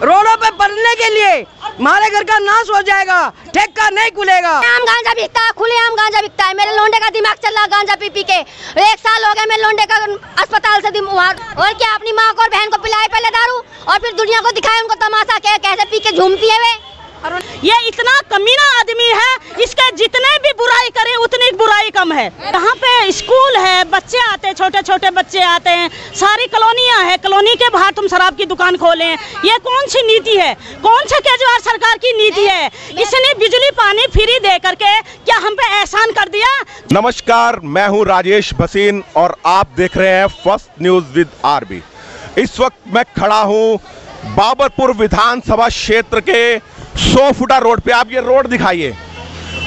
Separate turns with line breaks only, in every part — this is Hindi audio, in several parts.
रोडों पे पड़ने के लिए हमारे घर का नाश हो जाएगा, ठेका नहीं खुलेगा।
आम गांजा बिकता है, खुलेआम गांजा बिकता है। मेरे लोंडे का दिमाग चल रहा गांजा पी पी के। 1 साल हो गया मेरे लोंडे का अस्पताल से और क्या अपनी माँ को और बहन को पिलाए पहले दारू और फिर दुनिया को दिखाए उनको तमाशा कैसे पी के झूमती है वे।
ये इतना कमीना आदमी है, इसके जितने भी बुराई करें उतनी बुराई कम है। यहाँ पे स्कूल है, बच्चे आते हैं, छोटे छोटे बच्चे आते हैं, सारी कॉलोनियाँ हैं, कॉलोनी के बाहर तुम शराब की दुकान खोलें, ये कौन सी नीति है? कौन से केजरीवाल सरकार की नीति है? इसने बिजली पानी फ्री दे करके क्या हम पे एहसान कर दिया?
नमस्कार, मैं हूँ राजेश भसीन और आप देख रहे हैं फर्स्ट न्यूज विद आरबी। इस वक्त मैं खड़ा हूँ बाबरपुर विधानसभा क्षेत्र के 100 फुटा रोड पे। आप ये रोड दिखाइए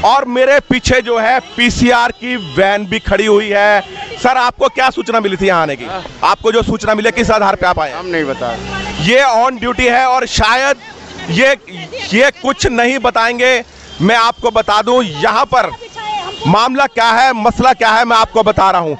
और मेरे पीछे जो है पीसीआर की वैन भी खड़ी हुई है। सर, आपको क्या सूचना मिली थी यहाँ आने की? आपको जो सूचना मिली किस आधार पे आप आए?
हम नहीं बता।
ये ऑन ड्यूटी है और शायद ये कुछ नहीं बताएंगे। मैं आपको बता दूं यहाँ पर मामला क्या है, मसला क्या है, मैं आपको बता रहा हूँ।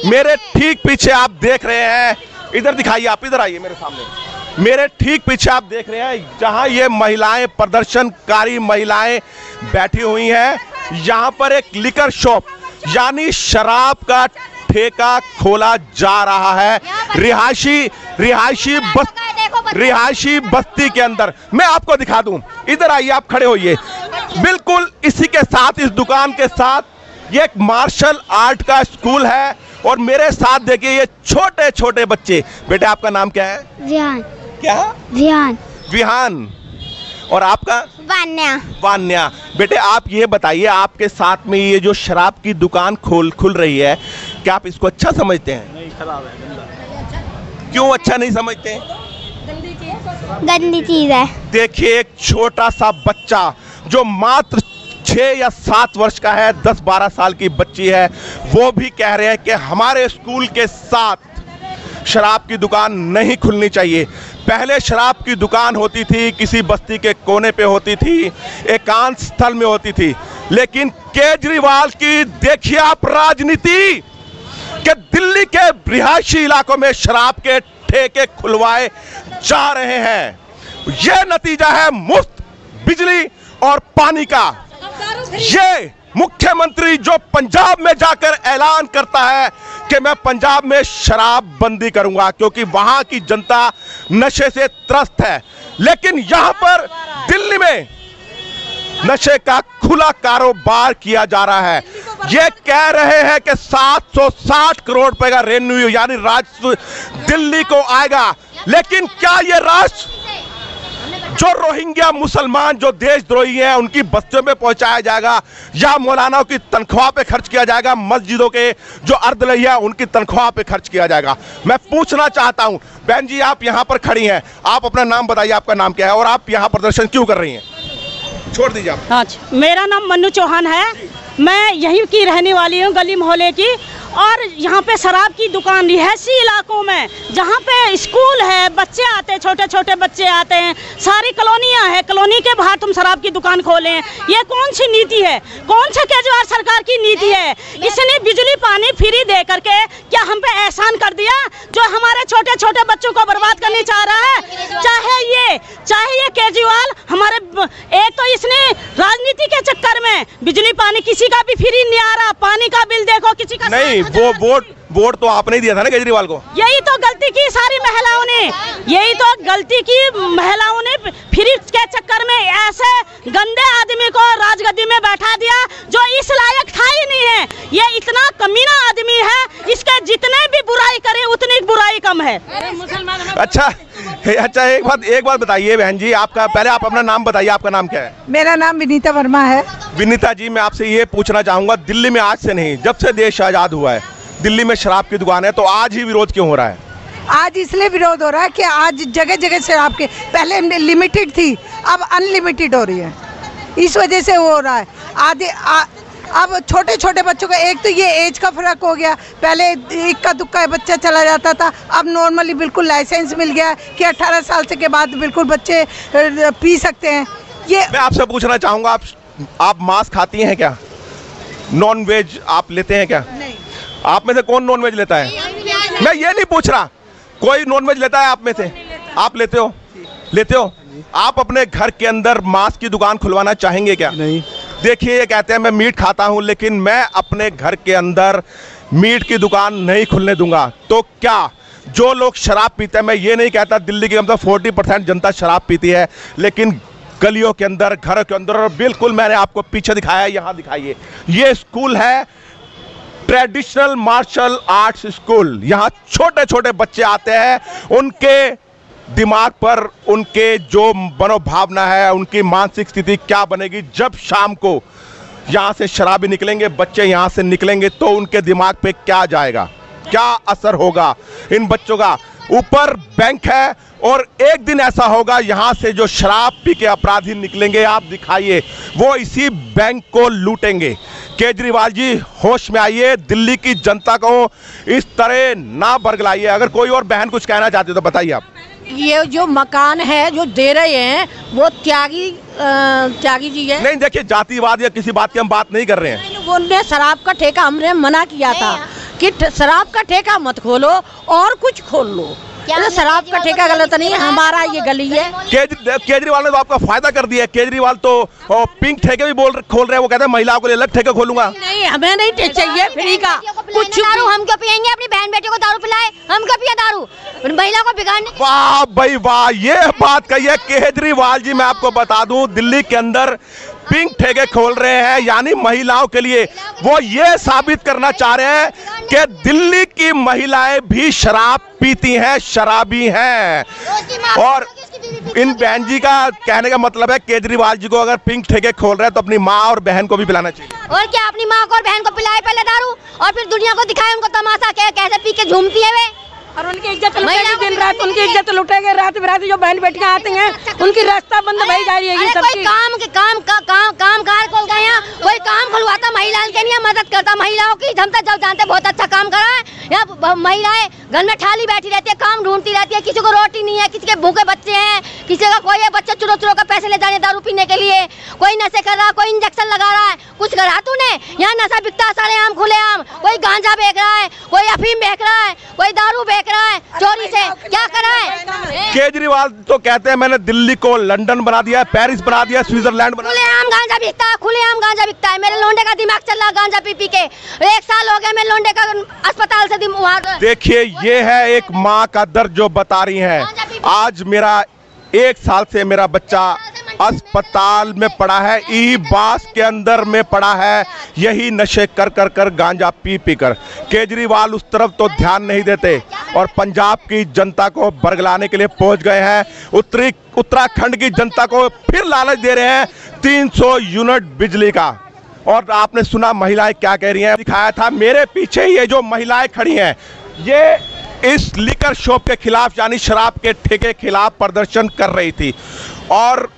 मेरे ठीक पीछे आप देख रहे हैं, इधर दिखाइए, आप इधर आइए मेरे सामने। मेरे ठीक पीछे आप देख रहे हैं जहां ये महिलाएं, प्रदर्शनकारी महिलाएं बैठी हुई हैं। यहां पर एक लिकर शॉप यानी शराब का ठेका खोला जा रहा है रिहायशी बस्ती के अंदर। मैं आपको दिखा दूं, इधर आइए, आप खड़े होइए। बिल्कुल इसी के साथ, इस दुकान के साथ ये एक मार्शल आर्ट का स्कूल है और मेरे साथ देखिए ये छोटे छोटे बच्चे। बेटे, आपका नाम क्या है?
विहान।
क्या? विहान। और आपका? वान्या। बेटे, आप ये बताइए, आपके साथ में ये जो शराब की दुकान खुल रही है, क्या आप इसको अच्छा समझते हैं?
नहीं, खराब है, गंदा।
क्यों अच्छा नहीं समझते?
गंदी चीज है।
देखिए, एक छोटा सा बच्चा जो मात्र 6 या 7 वर्ष का है, 10-12 साल की बच्ची है, वो भी कह रहे हैं कि हमारे स्कूल के साथ शराब की दुकान नहीं खुलनी चाहिए। पहले शराब की दुकान होती थी, किसी बस्ती के कोने पे होती थी, एकांत स्थल में होती थी, लेकिन केजरीवाल की देखिए आप राजनीति कि दिल्ली के रिहायशी इलाकों में शराब के ठेके खुलवाए जा रहे हैं। यह नतीजा है मुफ्त बिजली और पानी का। ये मुख्यमंत्री जो पंजाब में जाकर ऐलान करता है कि मैं पंजाब में शराब बंदी करूंगा क्योंकि वहां की जनता नशे से त्रस्त है, लेकिन यहां पर दिल्ली में नशे का खुला कारोबार किया जा रहा है। ये कह रहे हैं कि 760 करोड़ रुपए का रेवेन्यू यानी राजस्व दिल्ली को आएगा, लेकिन क्या ये राजस्व जो रोहिंग्या मुसलमान जो देशद्रोही हैं उनकी बस्तियों में पहुंचाया जाएगा या मौलानाओं की तनख्वाह पे खर्च किया जाएगा, मस्जिदों के जो अर्धलैया उनकी तनख्वाह पे खर्च किया जाएगा? मैं पूछना चाहता हूं, बहन जी, आप यहां पर खड़ी हैं, आप अपना नाम बताइए, आपका नाम क्या है और आप यहां प्रदर्शन क्यों कर रही हैं? छोड़ दीजिए आप।
अच्छा, मेरा नाम मन्नू चौहान है, मैं यहीं की रहने वाली हूँ, गली मोहल्ले की। और यहाँ पे शराब की दुकान रिहायशी इलाकों में जहाँ पे स्कूल है, बच्चे आते हैं, छोटे छोटे बच्चे आते हैं, सारी कॉलोनियाँ हैं, कॉलोनी के बाहर तुम शराब की दुकान खोलें, ये कौन सी नीति है? कौन से केजरीवाल सरकार की नीति है? इसने बिजली पानी फ्री दे करके क्या हम पे एहसान कर दिया जो हमारे छोटे छोटे बच्चों को बर्बाद करने चाह रहा है? चाहे ये केजरीवाल हमारे, एक तो इसने राजनीति के चक्कर में बिजली पानी किसी का भी फ्री नहीं आ रहा, पानी का बिल देखो किसी का
नहीं, वो वोट तो आपने दिया था ना केजरीवाल को।
यही तो गलती की सारी महिलाओं ने, यही तो गलती की महिलाओं ने, फ्री के चक्कर में ऐसे गंदे आदमी को राजगद्दी में बैठा दिया जो इस लायक था ही नहीं है। ये इतना कमीना आदमी है, इसके जितने भी बुराई करें उतनी बुराई कम है।
अच्छा, एक बात बताइए बहन जी, आपका पहले आप अपना नाम बताइए, आपका नाम क्या है?
मेरा नाम विनीता वर्मा है।
विनीता जी, मैं आपसे ये पूछना चाहूंगा, दिल्ली में आज से नहीं, जब से देश आजाद हुआ है दिल्ली में शराब की दुकान है, तो आज ही विरोध क्यों हो रहा है?
आज इसलिए विरोध हो रहा है कि आज जगह जगह शराब के, पहले लिमिटेड थी, अब अनलिमिटेड हो रही है, इस वजह से हो रहा है। अब छोटे छोटे बच्चों का, एक तो ये एज का फर्क हो गया, पहले इक्का दुक्का बच्चा चला जाता था, अब नॉर्मली बिल्कुल लाइसेंस मिल गया कि 18 साल से के बाद बिल्कुल बच्चे पी सकते हैं। ये
मैं आपसे पूछना चाहूँगा, आप मांस खाती हैं क्या? नॉन वेज आप लेते हैं क्या?
नहीं।
आप में से कौन नॉन वेज लेता है? मैं ये नहीं पूछ रहा, कोई नॉन वेज लेता है आप में से? आप लेते हो? आप अपने घर के अंदर मांस की दुकान खुलवाना चाहेंगे क्या?
नहीं।
देखिए, ये कहते हैं मैं मीट खाता हूं, लेकिन मैं अपने घर के अंदर मीट की दुकान नहीं खुलने दूंगा। तो क्या जो लोग शराब पीते हैं, मैं ये नहीं कहता दिल्ली की मतलब 40% जनता शराब पीती है, लेकिन गलियों के अंदर, घरों के अंदर, और बिल्कुल मैंने आपको पीछे दिखाया, यहाँ दिखाइए, ये स्कूल है ट्रेडिशनल मार्शल आर्ट्स स्कूल। यहाँ छोटे छोटे बच्चे आते हैं, उनके दिमाग पर उनके जो मनोभावना है, उनकी मानसिक स्थिति क्या बनेगी जब शाम को यहाँ से शराबी निकलेंगे, बच्चे यहाँ से निकलेंगे, तो उनके दिमाग पे क्या जाएगा, क्या असर होगा इन बच्चों का। ऊपर बैंक है और एक दिन ऐसा होगा यहाँ से जो शराब पी के अपराधी निकलेंगे, आप दिखाइए, वो इसी बैंक को लूटेंगे। केजरीवाल जी होश में आइए, दिल्ली की जनता को इस तरह ना बरगलाइए। अगर कोई और बहन कुछ कहना चाहती हो तो बताइए आप।
ये जो मकान है जो दे रहे हैं वो त्यागी जी है।
नहीं, देखिए, जातिवाद या किसी बात की हम बात नहीं कर रहे हैं।
उनने शराब का ठेका, हमने मना किया था कि शराब का ठेका मत खोलो और कुछ खोल लो। शराब का ठेका गलत नहीं है, हमारा ये गली है।
केजरीवाल ने तो आपका फायदा कर दिया है। केजरीवाल तो पिंक ठेके भी खोल रहे हैं, वो कहते हैं महिलाओं के लिए अलग ठेका खोलूंगा।
नहीं, हमें नहीं चाहिए फ्री का कुछ।
दारू हम क्यों पियेंगे? अपनी बहन बेटियों को दारू पिलाए, हम क्यों पिए दारू? महिला को बिगाड़ने।
वाह भाई वाह, ये बात कही है केजरीवाल जी। मैं आपको बता दूं, दिल्ली के अंदर पिंक ठेके खोल रहे हैं, यानी महिलाओं के लिए। वो ये साबित करना चाह रहे हैं कि दिल्ली की महिलाएं भी शराब पीती हैं, शराबी हैं। और इन बहन जी का कहने का मतलब है, केजरीवाल जी को अगर पिंक ठेके खोल रहे हैं तो अपनी माँ और बहन को भी पिलाना चाहिए।
और क्या, अपनी माँ को और बहन को पिलाए पहले दारू, और फिर दुनिया को दिखाए उनको तमाशा, कैसे पी के झूमती है वे।
और उनकी इज्जत लुटेगी, दिन रात उनकी इज्जत लुटेंगे। रात बिरात जो बहन बेटियां आती हैं उनकी रास्ता बंद भई जा रही है। ये सब
कोई काम कार खोल गए हैं, कोई काम खुलवाता महिलाओं के लिए, मदद करता महिलाओं की। हम तो जब जानते बहुत अच्छा काम कर रहा है। यहाँ महिलाएं घर में ठाली बैठी रहती है, काम ढूंढती रहती है, किसी को रोटी नहीं है, किसी के भूखे बच्चे हैं, किसी का कोई है बच्चे चुरो का पैसे ले जाने दारू पीने के लिए, कोई नशे कर रहा है, कोई इंजेक्शन लगा रहा है। कुछ करा तूने? यहाँ नशा बिकता है सारे आम खुले आम। कोई गांजा बेच रहा है, कोई अफीम बेच रहा है, कोई दारू बेच रहा है चोरी से। क्या करा है
केजरीवाल? तो कहते हैं मैंने दिल्ली को लंदन बना दिया, पेरिस बना दिया, स्विट्जरलैंड बना दिया।
खुलेआम गांजा बिकता है, खुलेआम गांजा बिकता है। मेरे लोंडे का दिमाग चल रहा गांजा पी पी के। 1 साल हो गया मैं लोंडे का अस्पताल से
देखिए, ये है एक माँ का दर्द जो बता रही है। आज मेरा 1 साल से मेरा बच्चा अस्पताल में पड़ा है, ई बास के अंदर में पड़ा है, यही नशे कर कर कर गांजा पी पी कर। केजरीवाल उस तरफ तो ध्यान नहीं देते और पंजाब की जनता को बरगलाने के लिए पहुंच गए हैं। उत्तराखंड की जनता को फिर लालच दे रहे हैं 300 यूनिट बिजली का। और आपने सुना महिलाएं क्या कह रही हैं, दिखाया था मेरे पीछे ये जो महिलाएं खड़ी हैं, ये इस लिकर शॉप के खिलाफ यानी शराब के ठेके के खिलाफ प्रदर्शन कर रही थी। और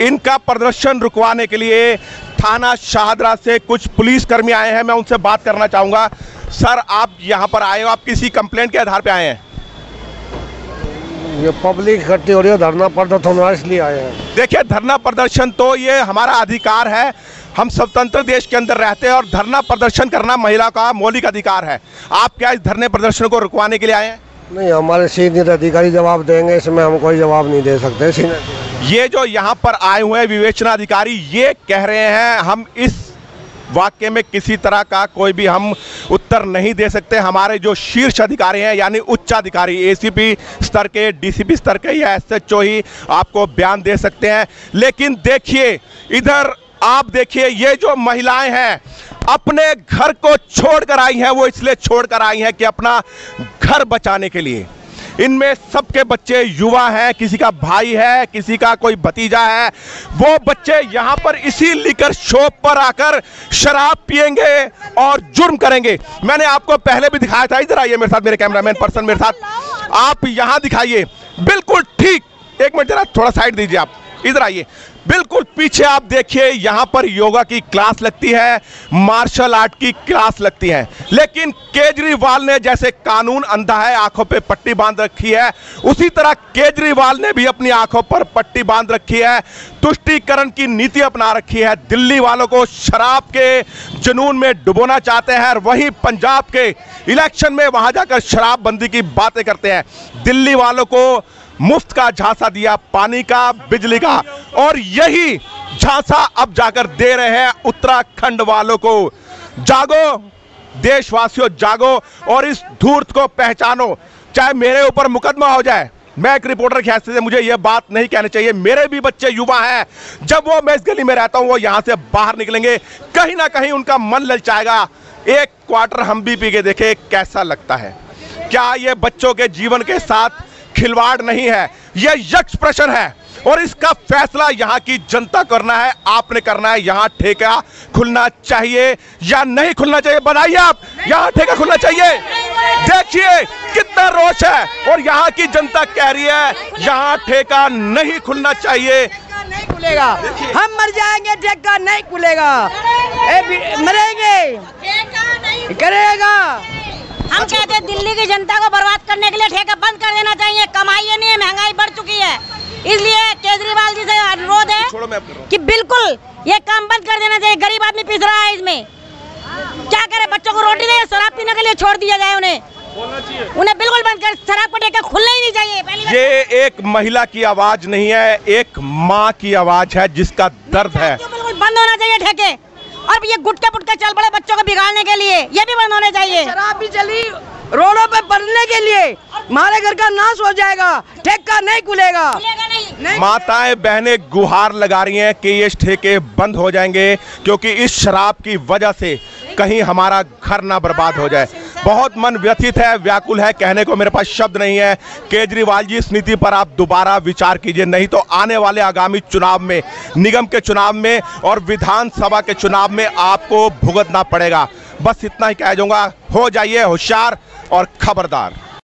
इनका प्रदर्शन रुकवाने के लिए थाना शाहदरा से कुछ पुलिसकर्मी आए हैं, मैं उनसे बात करना चाहूँगा। सर, आप यहाँ पर आए हो, आप किसी कंप्लेंट के आधार पे आए हैं?
ये पब्लिक इकट्ठी हो रही है, धरना प्रदर्शन होना इसलिए आए हैं।
देखिए, धरना प्रदर्शन तो ये हमारा अधिकार है, हम स्वतंत्र देश के अंदर रहते हैं और धरना प्रदर्शन करना महिला का मौलिक अधिकार है। आप क्या इस धरने प्रदर्शन को रुकवाने के लिए आए हैं?
नहीं, हमारे सीनियर अधिकारी जवाब देंगे, इसमें हम कोई जवाब नहीं दे सकते।
ये जो यहाँ पर आए हुए हैं विवेचना अधिकारी, ये कह रहे हैं हम इस वाक्य में किसी तरह का कोई भी हम उत्तर नहीं दे सकते। हमारे जो शीर्ष अधिकारी हैं यानी उच्चाधिकारी, एसीपी स्तर के, डीसीपी स्तर के या एसएचओ ही आपको बयान दे सकते हैं। लेकिन देखिए, इधर आप देखिए, ये जो महिलाएं हैं अपने घर को छोड़कर आई हैं, वो इसलिए छोड़कर आई हैं कि अपना घर बचाने के लिए। इनमें सबके बच्चे युवा हैं, किसी का भाई है, किसी का कोई भतीजा है। वो बच्चे यहाँ पर इसी लिकर शॉप पर आकर शराब पिएंगे और जुर्म करेंगे। मैंने आपको पहले भी दिखाया था, इधर आइए मेरे साथ, मेरे कैमरामैन पर्सन मेरे साथ, आप यहाँ दिखाइए, बिल्कुल ठीक। 1 मिनट जरा थोड़ा साइड दीजिए, आप इधर आइए। बिल्कुल पीछे आप देखिए, यहाँ पर योगा की क्लास लगती है, मार्शल आर्ट की क्लास लगती है। लेकिन केजरीवाल ने जैसे कानून अंधा है, आंखों पे पट्टी बांध रखी है, उसी तरह केजरीवाल ने भी अपनी आंखों पर पट्टी बांध रखी है, तुष्टीकरण की नीति अपना रखी है। दिल्ली वालों को शराब के जुनून में डुबोना चाहते हैं और वहीं पंजाब के इलेक्शन में वहां जाकर शराबबंदी की बातें करते हैं। दिल्ली वालों को मुफ्त का झांसा दिया, पानी का, बिजली का, और यही झांसा अब जाकर दे रहे हैं उत्तराखंड वालों को। जागो देशवासियों, जागो और इस धूर्त को पहचानो। चाहे मेरे ऊपर मुकदमा हो जाए, मैं एक रिपोर्टर की हैसियत से मुझे यह बात नहीं कहनी चाहिए। मेरे भी बच्चे युवा हैं, जब वो मैं इस गली में रहता हूं, वो यहां से बाहर निकलेंगे, कहीं ना कहीं उनका मन ललचाएगा। एक क्वार्टर हम भी पी के देखे कैसा लगता है। क्या ये बच्चों के जीवन के साथ खिलवाड़ नहीं है? यह यक्ष प्रश्न है और इसका फैसला यहाँ की जनता करना है, आपने करना है। यहाँ ठेका खुलना चाहिए या नहीं खुलना चाहिए? बताइए आप, यहाँ ठेका खुलना चाहिए? देखिए कितना रोष है और यहाँ की जनता कह रही है यहाँ ठेका नहीं खुलना चाहिए।
नहीं खुलेगा, हम मर जाएंगे, ठेका नहीं खुलेगा, मरेंगे करेगा।
हम कहते हैं दिल्ली की जनता को बर्बाद करने के लिए ठेका बंद कर देना चाहिए। कमाई नहीं है, महंगाई बढ़ चुकी है, इसलिए केजरीवाल जी से अनुरोध है कि बिल्कुल ये काम बंद कर देना चाहिए। गरीब आदमी पिस रहा है, इसमें क्या करे? बच्चों को रोटी नहीं, शराब पीने के लिए छोड़ दिया जाए, उन्हें बिल्कुल बंद कर, शराब को ठेका खुलना ही नहीं चाहिए।
ये एक महिला की आवाज नहीं है, एक माँ की आवाज है जिसका दर्द है।
बिल्कुल बंद होना चाहिए ठेके, और ये गुटके पुटके चल पड़े बच्चों को बिगाड़ने के लिए, ये भी बंद होने चाहिए।
शराब भी चली रोडों पे पढ़ने के लिए, हमारे घर का नाश हो जाएगा, ठेका नहीं खुलेगा।
माताएं बहनें गुहार लगा रही हैं कि ये ठेके बंद हो जाएंगे, क्योंकि इस शराब की वजह से कहीं हमारा घर ना बर्बाद हो जाए। बहुत मन व्यथित है, व्याकुल है, कहने को मेरे पास शब्द नहीं है। केजरीवाल जी, इस नीति पर आप दोबारा विचार कीजिए, नहीं तो आने वाले आगामी चुनाव में, निगम के चुनाव में और विधानसभा के चुनाव में आपको भुगतना पड़ेगा। बस इतना ही कह दूंगा, हो जाइए होशियार और खबरदार।